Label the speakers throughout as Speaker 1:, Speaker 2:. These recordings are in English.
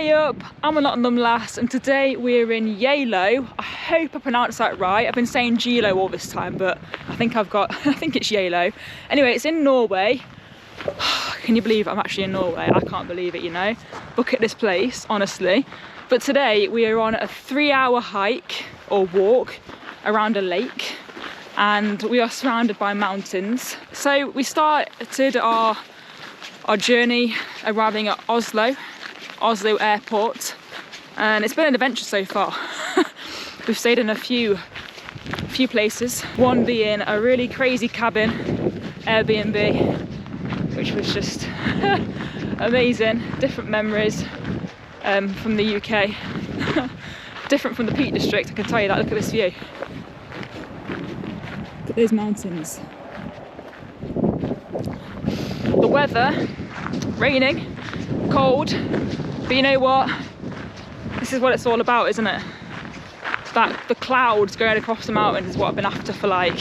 Speaker 1: Hey up, I'm a Nott'm lass, and today we're in Geilo. I hope I pronounced that right. I've been saying Geilo all this time, but I think it's Geilo. Anyway, it's in Norway. Can you believe I'm actually in Norway? I can't believe it, you know. Look at this place, honestly. But today we are on a 3-hour hike or walk around a lake, and we are surrounded by mountains. So we started our journey arriving at Oslo airport, and it's been an adventure so far. We've stayed in a few places, one being a really crazy cabin Airbnb, which was just amazing. Different memories from the UK. Different from the Peak District, I can tell you that. Look at this view. Look at those mountains. The weather, raining, cold, but you know what? This is what it's all about, isn't it? That the clouds going across the mountains is what I've been after for like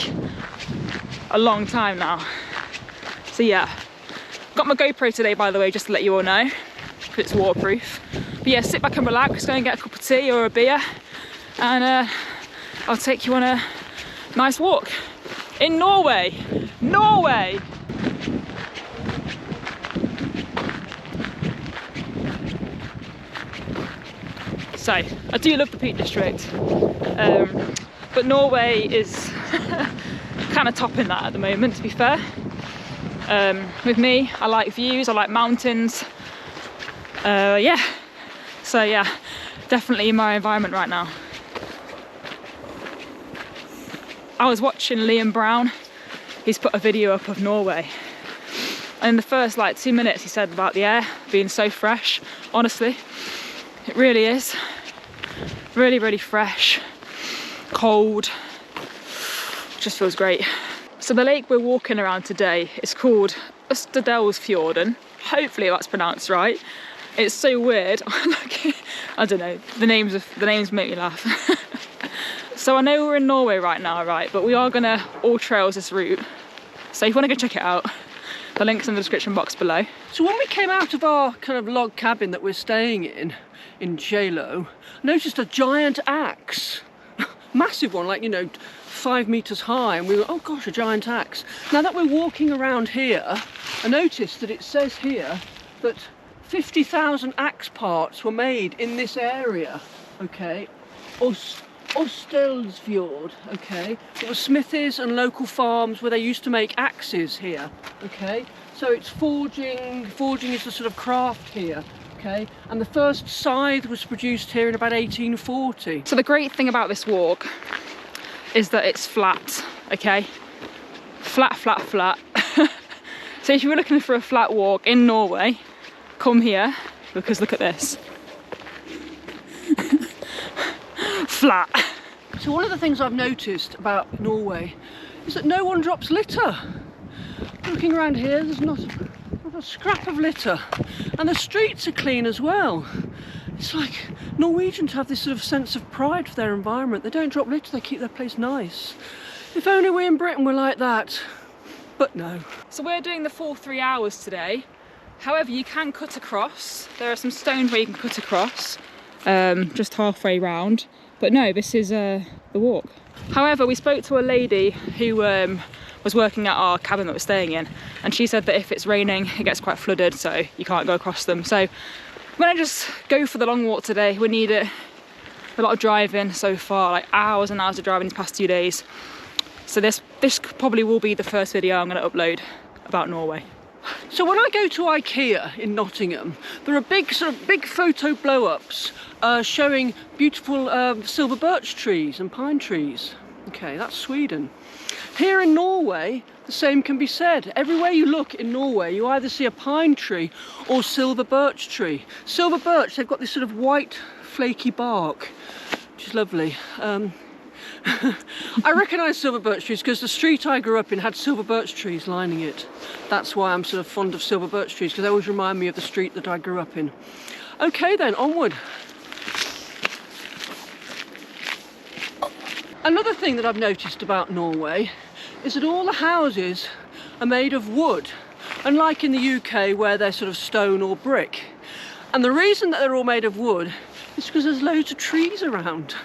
Speaker 1: a long time now. So yeah, got my GoPro today, by the way, just to let you all know, because it's waterproof. But yeah, sit back and relax, go and get a cup of tea or a beer, and I'll take you on a nice walk in Norway. Norway! So, I do love the Peak District, but Norway is kind of topping that at the moment, to be fair. With me, I like views, I like mountains, yeah. So yeah, definitely in my environment right now. I was watching Liam Brown, he's put a video up of Norway, and in the first like 2 minutes he said about the air being so fresh. Honestly, it really is. Really, really fresh, cold, just feels great. So the lake we're walking around today is called Ustedalsfjorden. Hopefully that's pronounced right. It's so weird. I don't know, the names make me laugh. So I know we're in Norway right now, right? But we are gonna AllTrails this route. So if you wanna go check it out, the link's in the description box below. So when we came out of our kind of log cabin that we're staying in Geilo, I noticed a giant axe. Massive one, like, you know, 5 meters high, and we were, oh gosh, a giant axe. Now that we're walking around here, I noticed that it says here that 50,000 axe parts were made in this area, okay? Ustedalsfjorden, okay? There were smithies and local farms where they used to make axes here, okay? So it's forging is the sort of craft here, okay? And the first scythe was produced here in about 1840. So the great thing about this walk is that it's flat, okay? Flat, flat, flat. So if you were looking for a flat walk in Norway, come here, because look at this. Flat. So one of the things I've noticed about Norway is that no one drops litter. Looking around here, there's not a scrap of litter, and the streets are clean as well. It's like Norwegians have this sort of sense of pride for their environment. They don't drop litter, they keep their place nice. If only we in Britain were like that, but no. So we're doing the full 3 hours today. However, you can cut across. There are some stones where you can cut across, just halfway round. But no, this is the walk. However, we spoke to a lady who was working at our cabin that we're staying in, and she said that if it's raining, it gets quite flooded, so you can't go across them. So I'm gonna just go for the long walk today. We need it. A lot of driving so far, like hours and hours of driving these past 2 days. So this probably will be the first video I'm gonna upload about Norway. So when I go to IKEA in Nottingham, there are big photo blow-ups showing beautiful silver birch trees and pine trees. Okay, that's Sweden. Here in Norway, the same can be said. Everywhere you look in Norway, you either see a pine tree or silver birch tree. Silver birch, they've got this sort of white, flaky bark, which is lovely. I recognise silver birch trees because the street I grew up in had silver birch trees lining it. That's why I'm sort of fond of silver birch trees, because they always remind me of the street that I grew up in. Okay then, onward. Another thing that I've noticed about Norway is that all the houses are made of wood, unlike in the UK where they're sort of stone or brick. And the reason that they're all made of wood is because there's loads of trees around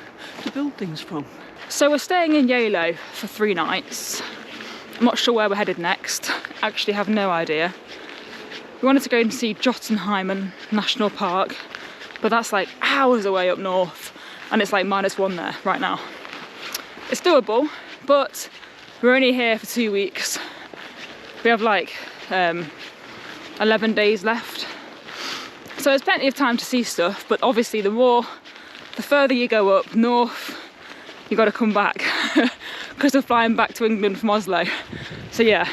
Speaker 1: to build things from.
Speaker 2: So we're staying in Geilo for 3 nights. I'm not sure where we're headed next. Actually have no idea. We wanted to go and see Jotunheimen National Park, but that's like hours away up north, and it's like -1 there right now. It's doable, but we're only here for 2 weeks. We have like 11 days left. So there's plenty of time to see stuff, but obviously the further you go up north, you got to come back because we're flying back to England from Oslo. So yeah,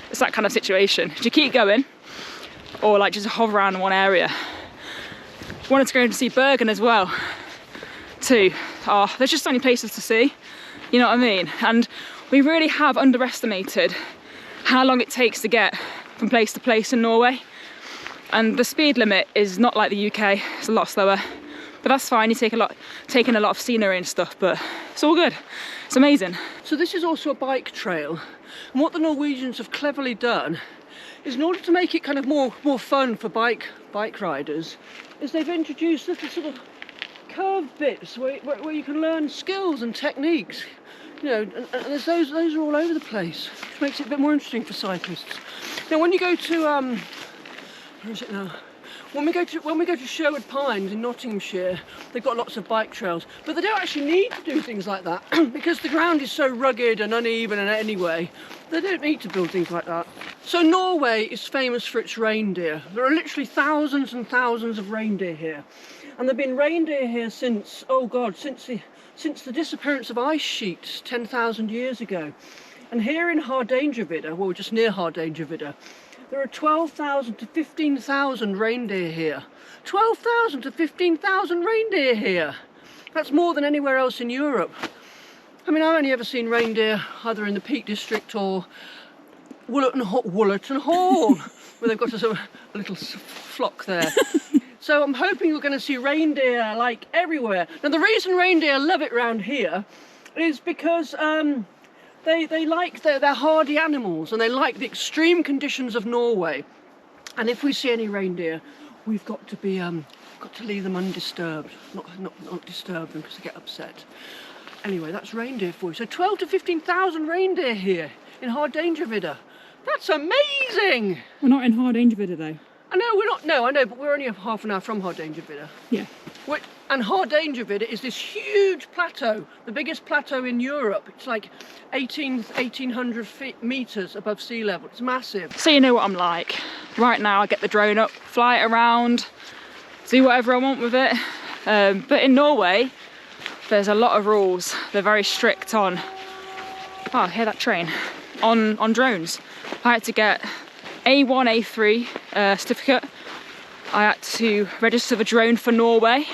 Speaker 2: it's that kind of situation. Do you keep going or like just hover around in one area? Wanted to go and see Bergen as well too. Oh, there's just so many places to see, you know what I mean? And we really have underestimated how long it takes to get from place to place in Norway. And the speed limit is not like the UK, it's a lot slower. But that's fine, you taking a lot of scenery and stuff, but it's all good. It's amazing.
Speaker 1: So this is also a bike trail. And what the Norwegians have cleverly done is, in order to make it kind of more fun for bike riders, is they've introduced little sort of curved bits where you can learn skills and techniques. You know, and there's those are all over the place, which makes it a bit more interesting for cyclists. Now when you go to where is it now? When we go to Sherwood Pines in Nottinghamshire, they've got lots of bike trails, but they don't actually need to do things like that because the ground is so rugged and uneven, and anyway, they don't need to build things like that. So Norway is famous for its reindeer. There are literally thousands and thousands of reindeer here, and there've been reindeer here since, oh God, since the disappearance of ice sheets 10,000 years ago. And here in Hardangervidda, well, just near Hardangervidda, there are 12,000 to 15,000 reindeer here. 12,000 to 15,000 reindeer here. That's more than anywhere else in Europe. I mean, I've only ever seen reindeer either in the Peak District or Woollerton Hall, where they've got a little flock there. So I'm hoping we're going to see reindeer like everywhere. Now the reason reindeer love it round here is because they're hardy animals, and they like the extreme conditions of Norway. And if we see any reindeer, we've got to leave them undisturbed, not disturb them because they get upset. Anyway, that's reindeer for you. So 12 to 15,000 reindeer here in Hardangervidda. That's amazing.
Speaker 2: We're not in Hardangervidda though.
Speaker 1: I know we're not. No, I know, but we're only half an hour from Hardangervidda.
Speaker 2: Yeah.
Speaker 1: And Hardangervidda is this huge plateau, the biggest plateau in Europe. It's like 1,800 meters above sea level. It's massive.
Speaker 2: So you know what I'm like. Right now I get the drone up, fly it around, do whatever I want with it. But in Norway, there's a lot of rules. They're very strict on, oh, I hear that train, on drones. I had to get A1, A3 certificate. I had to register the drone for Norway.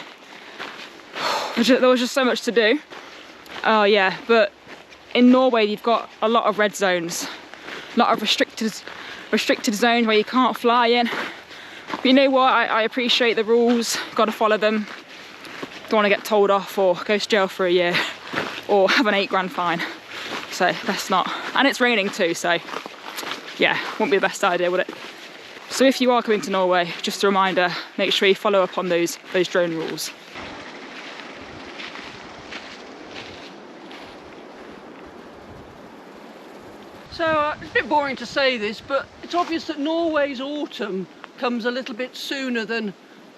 Speaker 2: There was just so much to do. Oh yeah, but in Norway you've got a lot of red zones, a lot of restricted zones where you can't fly in. But you know what? I appreciate the rules. Got to follow them. Don't want to get told off or go to jail for a year or have an 8 grand fine. So that's not. And it's raining too, so yeah, wouldn't be the best idea, would it? So if you are coming to Norway, just a reminder, make sure you follow up on those drone rules.
Speaker 1: So it's a bit boring to say this, but it's obvious that Norway's autumn comes a little bit sooner than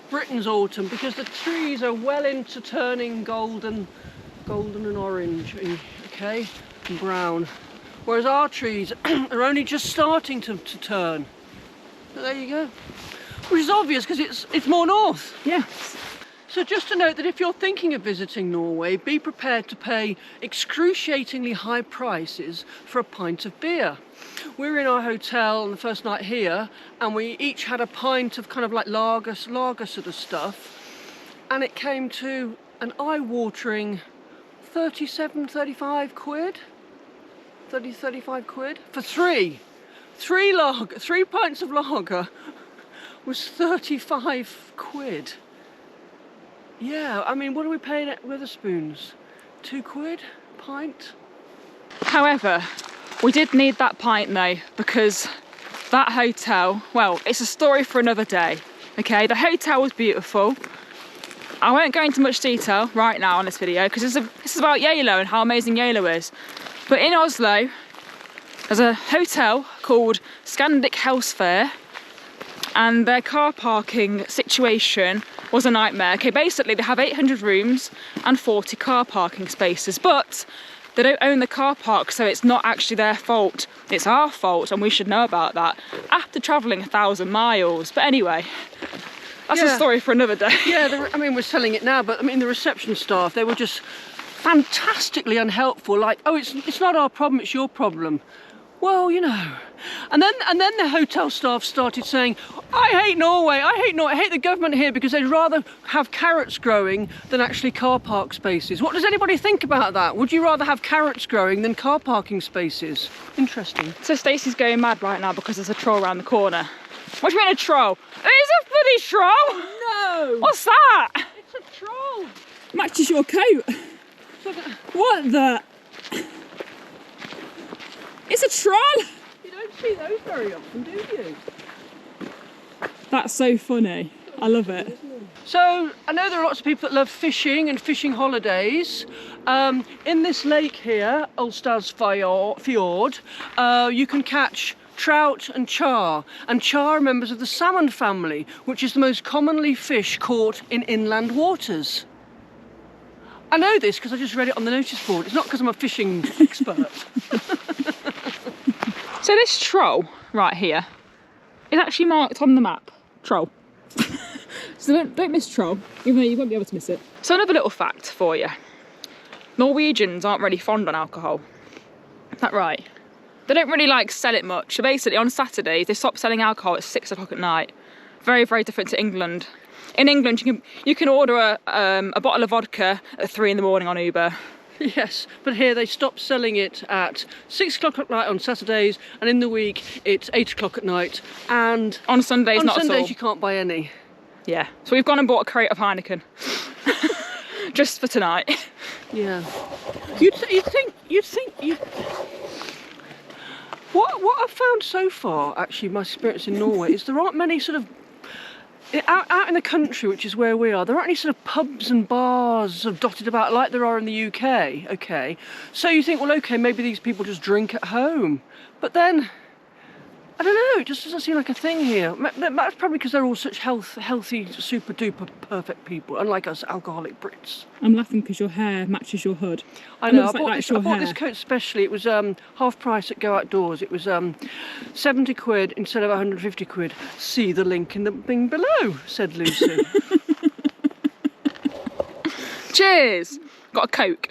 Speaker 1: Britain's autumn, because the trees are well into turning golden and orange, okay, and brown. Whereas our trees are only just starting to turn. But there you go. Which is obvious because it's more north.
Speaker 2: Yeah.
Speaker 1: So just to note that if you're thinking of visiting Norway, be prepared to pay excruciatingly high prices for a pint of beer. We were in our hotel on the first night here, and we each had a pint of kind of like lager sort of stuff, and it came to an eye-watering 35 quid for three pints of lager was 35 quid. Yeah, I mean, what are we paying at Witherspoons? 2 quid a pint?
Speaker 2: However, we did need that pint though, because that hotel, well, it's a story for another day. Okay, the hotel was beautiful. I won't go into much detail right now on this video because this is about Geilo and how amazing Geilo is. But in Oslo, there's a hotel called Scandic House Fair, and their car parking situation was a nightmare. Okay, basically they have 800 rooms and 40 car parking spaces, but they don't own the car park, so it's not actually their fault. It's our fault, and we should know about that after travelling 1,000 miles. But anyway, that's a story for another day.
Speaker 1: Yeah, I mean, we're selling it now, but I mean, the reception staff, they were just fantastically unhelpful. Like, oh, it's not our problem, it's your problem. Well, you know. And then the hotel staff started saying, I hate Norway, I hate the government here because they'd rather have carrots growing than actually car park spaces. What does anybody think about that? Would you rather have carrots growing than car parking spaces? Interesting.
Speaker 2: So Stacey's going mad right now because there's a troll around the corner. What do you mean a troll? It's a bloody troll!
Speaker 1: No!
Speaker 2: What's that?
Speaker 1: It's a troll!
Speaker 2: Matches your coat. What the? It's a troll!
Speaker 1: You don't see those very often, do you?
Speaker 2: That's so funny. I love it.
Speaker 1: So, I know there are lots of people that love fishing and fishing holidays. In this lake here, Ustedalsfjorden, you can catch trout and char. And char are members of the salmon family, which is the most commonly fish caught in inland waters. I know this because I just read it on the notice board. It's not because I'm a fishing expert.
Speaker 2: So this troll right here is actually marked on the map. Troll. So don't miss troll, even though you won't be able to miss it. So another little fact for you. Norwegians aren't really fond on alcohol. Is that right? They don't really like sell it much. So basically on Saturdays they stop selling alcohol at 6 o'clock at night. Very, very different to England. In England you can order a bottle of vodka at 3 in the morning on Uber.
Speaker 1: Yes, but here they stop selling it at 6 o'clock at night on Saturdays, and in the week it's 8 o'clock at night, and
Speaker 2: on Sundays not at all.
Speaker 1: On Sundays you can't buy any. Yeah.
Speaker 2: So we've gone and bought a crate of Heineken. Just for tonight.
Speaker 1: Yeah. You'd think what I've found so far, actually, my experience in Norway, is there aren't many sort of out in the country, which is where we are, there aren't any sort of pubs and bars sort of dotted about like there are in the UK, okay? So you think, well, okay, maybe these people just drink at home. But then, I don't know, it just doesn't seem like a thing here. That's probably because they're all such healthy, super duper perfect people, unlike us alcoholic Brits.
Speaker 2: I'm laughing because your hair matches your hood.
Speaker 1: I know, I bought this coat specially. It was half price at Go Outdoors. It was 70 quid instead of 150 quid. See the link in the thing below, said Lucy.
Speaker 2: Cheers! Got a Coke.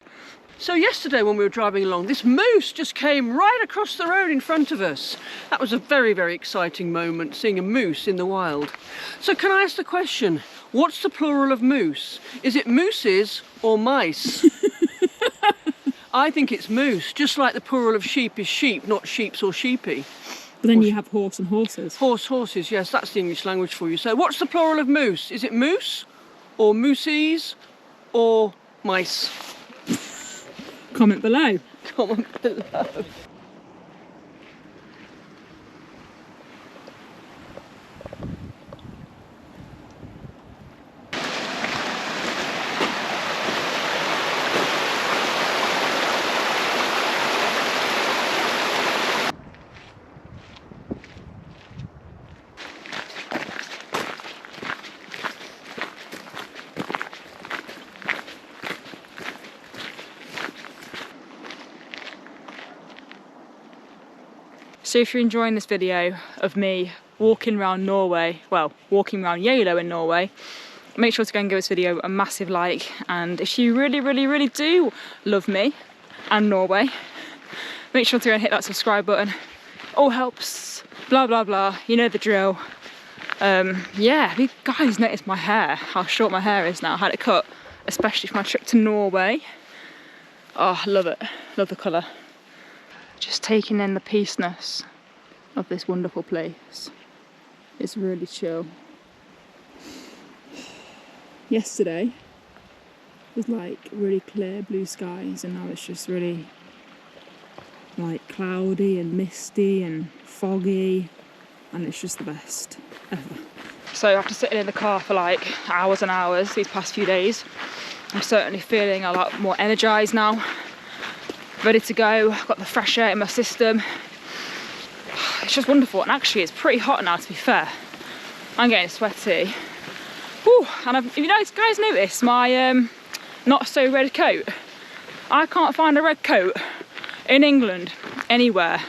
Speaker 1: So yesterday when we were driving along, this moose just came right across the road in front of us. That was a very, very exciting moment, seeing a moose in the wild. So can I ask the question, what's the plural of moose? Is it mooses or mice? I think it's moose, just like the plural of sheep is sheep, not sheeps or sheepy.
Speaker 2: But then you have horse and horses.
Speaker 1: Horses, yes, that's the English language for you. So what's the plural of moose? Is it moose or moosies or mice?
Speaker 2: Comment below.
Speaker 1: Comment below.
Speaker 2: So if you're enjoying this video of me walking around Norway, well, walking around Geilo in Norway, make sure to go and give this video a massive like. And if you really, really, really do love me and Norway, make sure to go and hit that subscribe button. All helps, blah, blah, blah, you know the drill. Yeah, you guys noticed my hair, how short my hair is now. I had it cut, especially for my trip to Norway. Oh, I love it, love the colour. Just taking in the peaceness of this wonderful place. It's really chill. Yesterday was like really clear blue skies, and now it's just really like cloudy and misty and foggy, and it's just the best ever. So after sitting in the car for like hours and hours these past few days, I'm certainly feeling a lot more energised now, ready to go. I've got the fresh air in my system. It's just wonderful, and actually it's pretty hot now, to be fair. I'm getting sweaty. Whew. And if you guys notice my not so red coat, I can't find a red coat in England anywhere,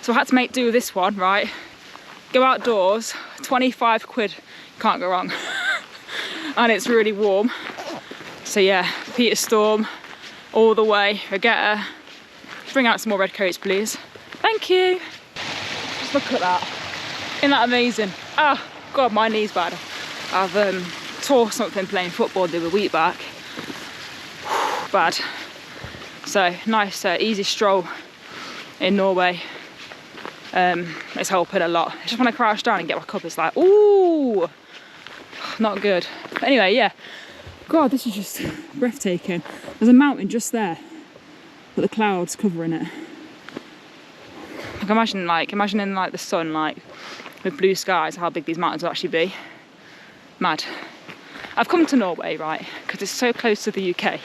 Speaker 2: so I had to make do with this one, right? Go outdoors, 25 quid, can't go wrong. And it's really warm, so yeah, Peter Storm all the way. Regatta, bring out some more red coats please, thank you. Just look at that, isn't that amazing? Ah, god, my knee's bad. I've tore something playing football the other week back. Bad. So nice easy stroll in Norway. It's helping a lot. Just when I crouch down and get back up, it's like, ooh, not good. But anyway, yeah, god, this is just breathtaking. There's a mountain just there, but the clouds covering it. Like imagining like the sun, like with blue skies, how big these mountains will actually be. Mad. I've come to Norway, right, because it's so close to the UK.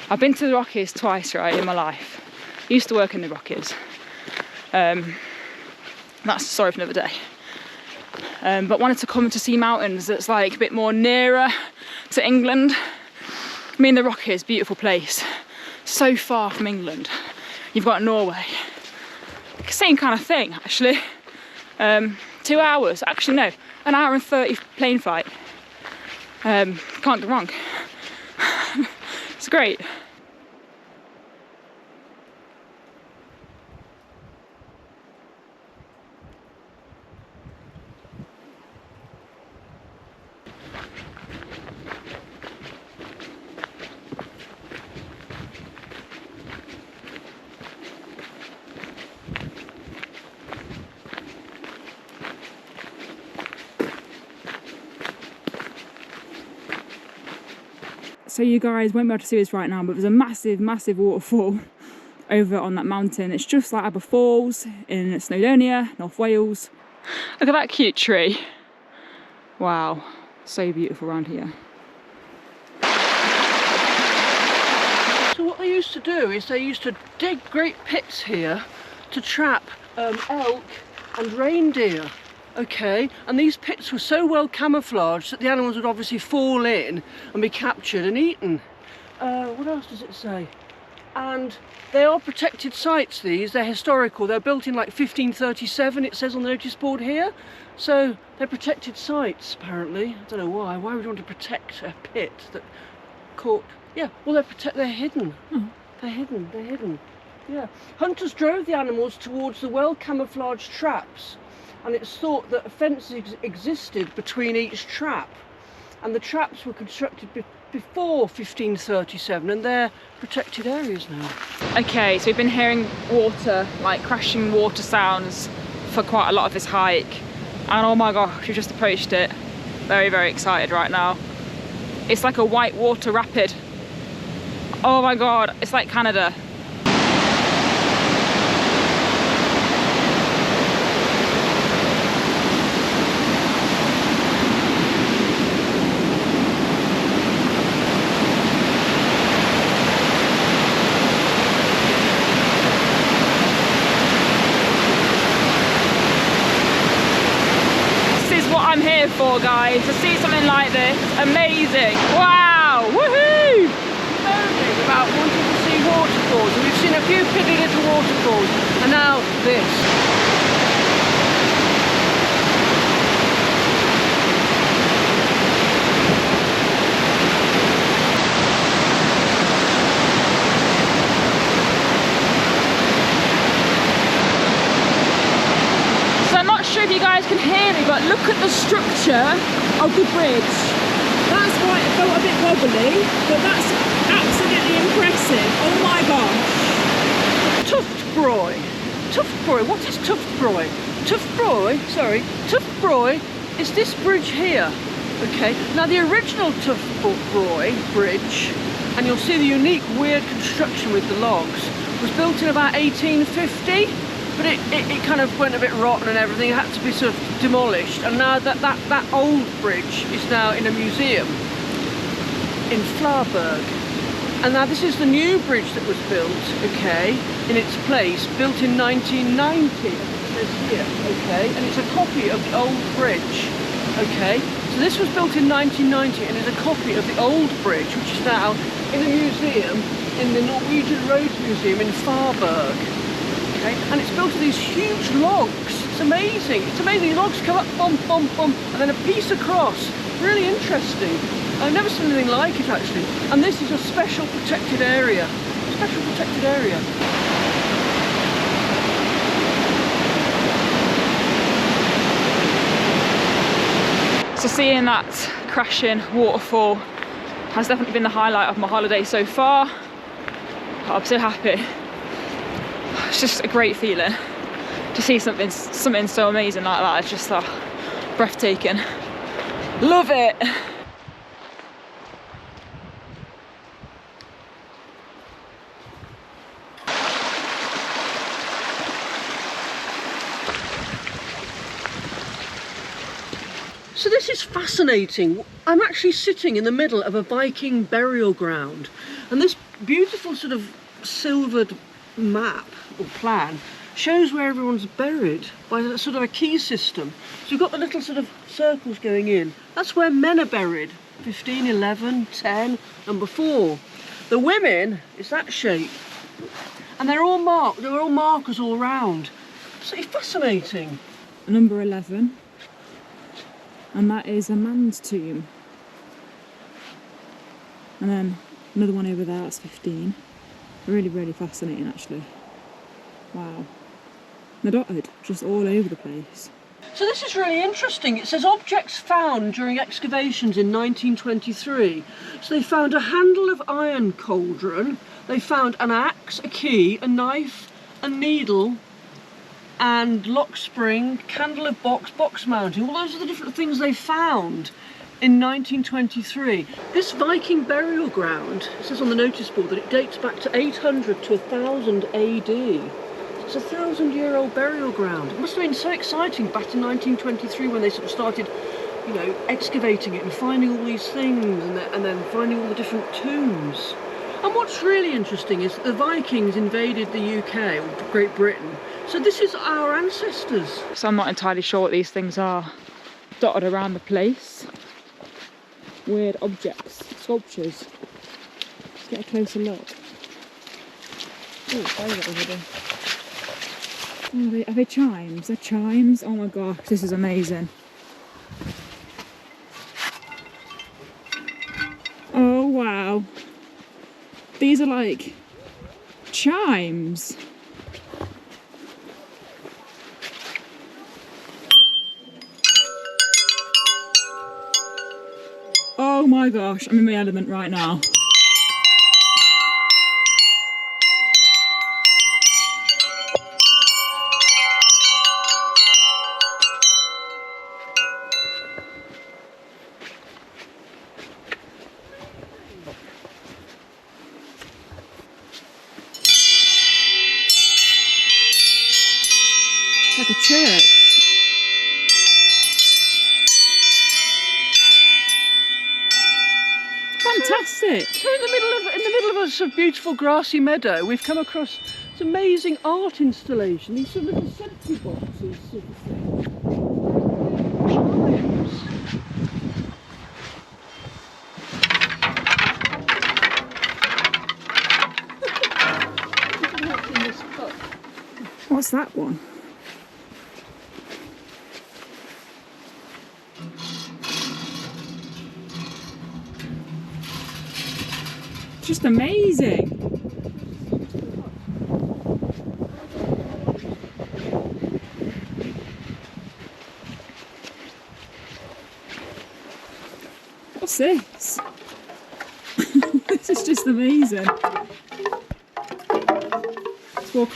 Speaker 2: I've been to the Rockies twice, right, in my life. Used to work in the Rockies. That's a story for another day. But wanted to come to see mountains that's like a bit more nearer to England. I mean, the Rockies, beautiful place. So far from England. You've got Norway. Same kind of thing, actually. 2 hours, actually no, an hour and 30 plane flight. Can't go wrong. It's great. So you guys won't be able to see this right now, but there's a massive, massive waterfall over on that mountain. It's just like Aber Falls in Snowdonia, North Wales. Look at that cute tree. Wow, so beautiful around here.
Speaker 1: So what they used to do is they used to dig great pits here to trap elk and reindeer. Okay, and these pits were so well camouflaged that the animals would obviously fall in and be captured and eaten. What else does it say? And they are protected sites, these. They're historical. They're built in like 1537, it says on the notice board here. So they're protected sites, apparently. I don't know why. Why would you want to protect a pit that caught... Yeah, well, they're hidden.
Speaker 2: Oh.
Speaker 1: They're hidden. Yeah. Hunters drove the animals towards the well-camouflaged traps, and it's thought that a fence existed between each trap, and the traps were constructed before 1537, and they're protected areas now.
Speaker 2: Okay, so we've been hearing water, like crashing water sounds for quite a lot of this hike, and oh my gosh, we've just approached it. Very, very excited right now. It's like a white water rapid. Oh my god, it's like Canada. I'm here for, guys, to see something like this. Amazing. Wow, woohoo!
Speaker 1: Moaning about wanting to see waterfalls, and we've seen a few pretty little waterfalls, and now this.
Speaker 2: If you guys can hear me, but look at the structure of the bridge. That's why it felt a bit wobbly, but that's absolutely impressive. Oh my gosh.
Speaker 1: Tuftbroy. What is Tuftbroy? Tuftbroy is this bridge here. Okay, now the original Tuftbroy bridge, and you'll see the unique weird construction with the logs, was built in about 1850. but it kind of went a bit rotten and everything. It had to be sort of demolished, and now that old bridge is now in a museum in Flarberg. And now this is the new bridge that was built, okay, in its place, built in 1990, as it says here, okay, and it's a copy of the old bridge, okay. So this was built in 1990 and is a copy of the old bridge, which is now in a museum, in the Norwegian Roads Museum in Flarberg, okay, and it's built of these huge logs. It's amazing, these logs come up, bump, bump, bump, and then a piece across, really interesting. I've never seen anything like it actually. And this is a special protected area. Special protected area.
Speaker 2: So seeing that crashing waterfall has definitely been the highlight of my holiday so far. I'm so happy. It's just a great feeling to see something so amazing like that. It's just breathtaking. Love it.
Speaker 1: So this is fascinating. I'm actually sitting in the middle of a Viking burial ground, and this beautiful sort of silvered map or plan shows where everyone's buried by a sort of a key system. So you've got the little sort of circles going in. That's where men are buried, 15, 11, 10 and before. The women is that shape, and they're all marked, there are all markers all around. Absolutely fascinating.
Speaker 2: Number 11. And that is a man's tomb. And then another one over there, that's 15. Really, really fascinating actually. Wow. They're dotted just all over the place.
Speaker 1: So this is really interesting. It says objects found during excavations in 1923. So they found a handle of iron cauldron, they found an axe, a key, a knife, a needle, and lock spring, candle of box mounting. All those are the different things they found in 1923. This Viking burial ground, it says on the notice board that it dates back to 800 to 1000 AD. It's a 1,000-year-old burial ground. It must have been so exciting back in 1923 when they sort of started, you know, excavating it and finding all these things, and then finding all the different tombs. And what's really interesting is that the Vikings invaded the UK, or Great Britain. So this is our ancestors.
Speaker 2: So I'm not entirely sure what these things are. Dotted around the place. Weird objects, sculptures. Let's get a closer look. Oh, favourite already. Oh, are they chimes? They're chimes? Oh my gosh, this is amazing. Oh wow. These are like chimes. Oh my gosh, I'm in my element right now. Like a church. Fantastic.
Speaker 1: So in the middle of a sort of beautiful grassy meadow, we've come across this amazing art installation. These sort of little sentry boxes sort of thing. Chimes.
Speaker 2: What's that one? Just amazing. What's this? This is just amazing. Let's walk.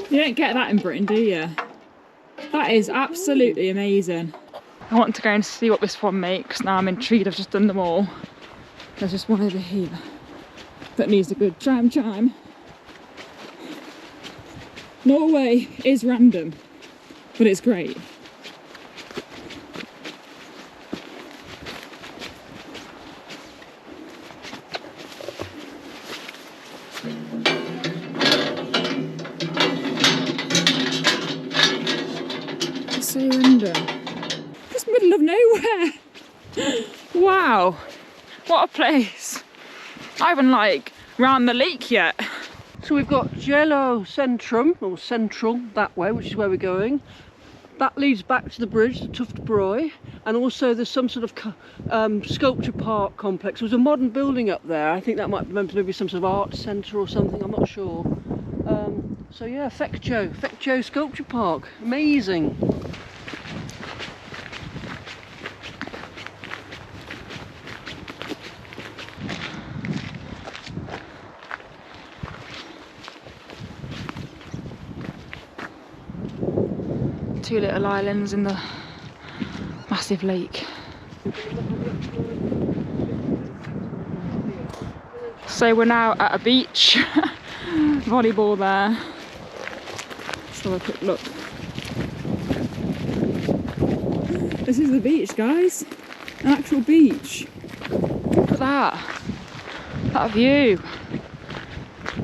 Speaker 2: You don't get that in Britain, do you? That is absolutely amazing. I want to go and see what this one makes. Now I'm intrigued, I've just done them all. There's just one over here that needs a good chime. Norway is random, but it's great. So random. Just middle of nowhere. Wow, what a place. I haven't like round the lake yet.
Speaker 1: So we've got Geilo Centrum, or Central, that way, which is where we're going. That leads back to the bridge, the Tuft Broy, and also there's some sort of sculpture park complex. There's a modern building up there. I think that might be maybe some sort of art centre or something, I'm not sure. So yeah, Feccho Sculpture Park, amazing.
Speaker 2: Two little islands in the massive lake. So we're now at a beach. Volleyball there. Let's have a quick look. This is the beach, guys. An actual beach. Look at that. That view.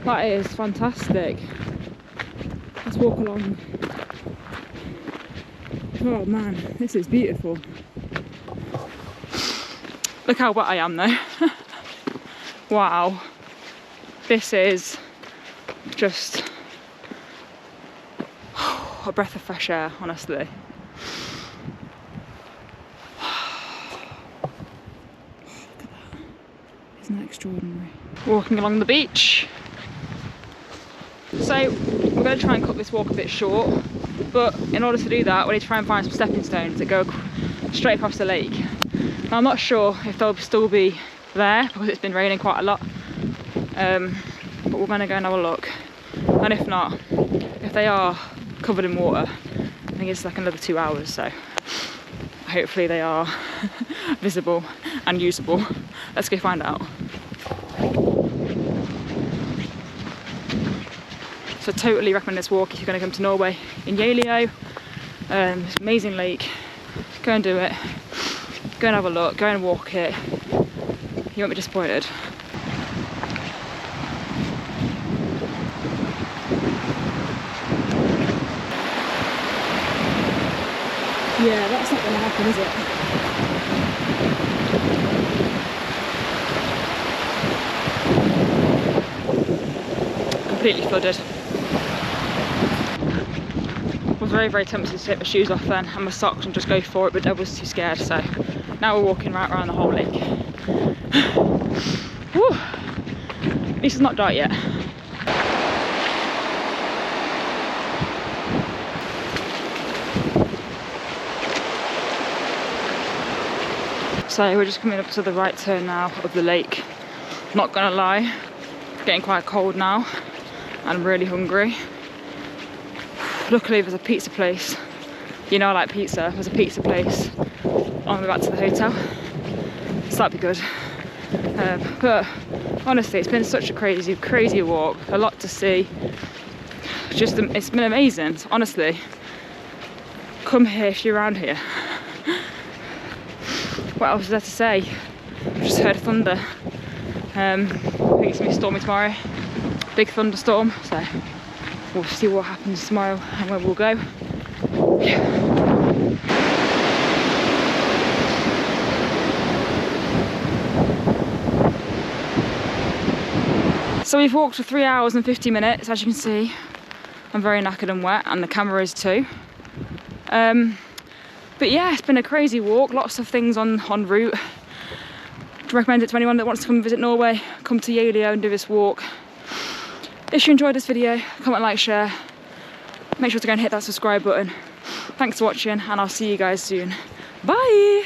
Speaker 2: That is fantastic. Let's walk along. Oh man, this is beautiful. Look how wet I am though. Wow. This is just a breath of fresh air, honestly. Look at that. Isn't that extraordinary? Walking along the beach. So we're going to try and cut this walk a bit short, but in order to do that we need to try and find some stepping stones that go straight across the lake. Now I'm not sure if they'll still be there because it's been raining quite a lot, but we're going to go and have a look, and if not, if they are covered in water, I think it's like another 2 hours, so hopefully they are visible and usable. Let's go find out. So totally recommend this walk if you're going to come to Norway in Geilo. It's an amazing lake. Go and do it. Go and have a look. Go and walk it. You won't be disappointed. Yeah, that's not going to happen, is it? Completely flooded. I was very tempted to take my shoes off then and my socks and just go for it, but I was too scared, so now we're walking right around the whole lake. Whew. At least it's not dark yet. So we're just coming up to the right turn now of the lake. Not gonna lie, it's getting quite cold now and I'm really hungry. Luckily there's a pizza place. You know I like pizza. There's a pizza place on the way back to the hotel. So that'd be good. But honestly, it's been such a crazy walk. A lot to see. It's been amazing, honestly. Come here if you're around here. What else is there to say? I've just heard thunder. I think it's going to be stormy tomorrow. Big thunderstorm, so we'll see what happens tomorrow and where we'll go. Yeah. So we've walked for 3 hours and 50 minutes, as you can see. I'm very knackered and wet, and the camera is too. But yeah, it's been a crazy walk, lots of things en route. I'd recommend it to anyone that wants to come visit Norway. Come to Geilo and do this walk. If you enjoyed this video, comment, like, share. Make sure to go and hit that subscribe button. Thanks for watching, and I'll see you guys soon. Bye!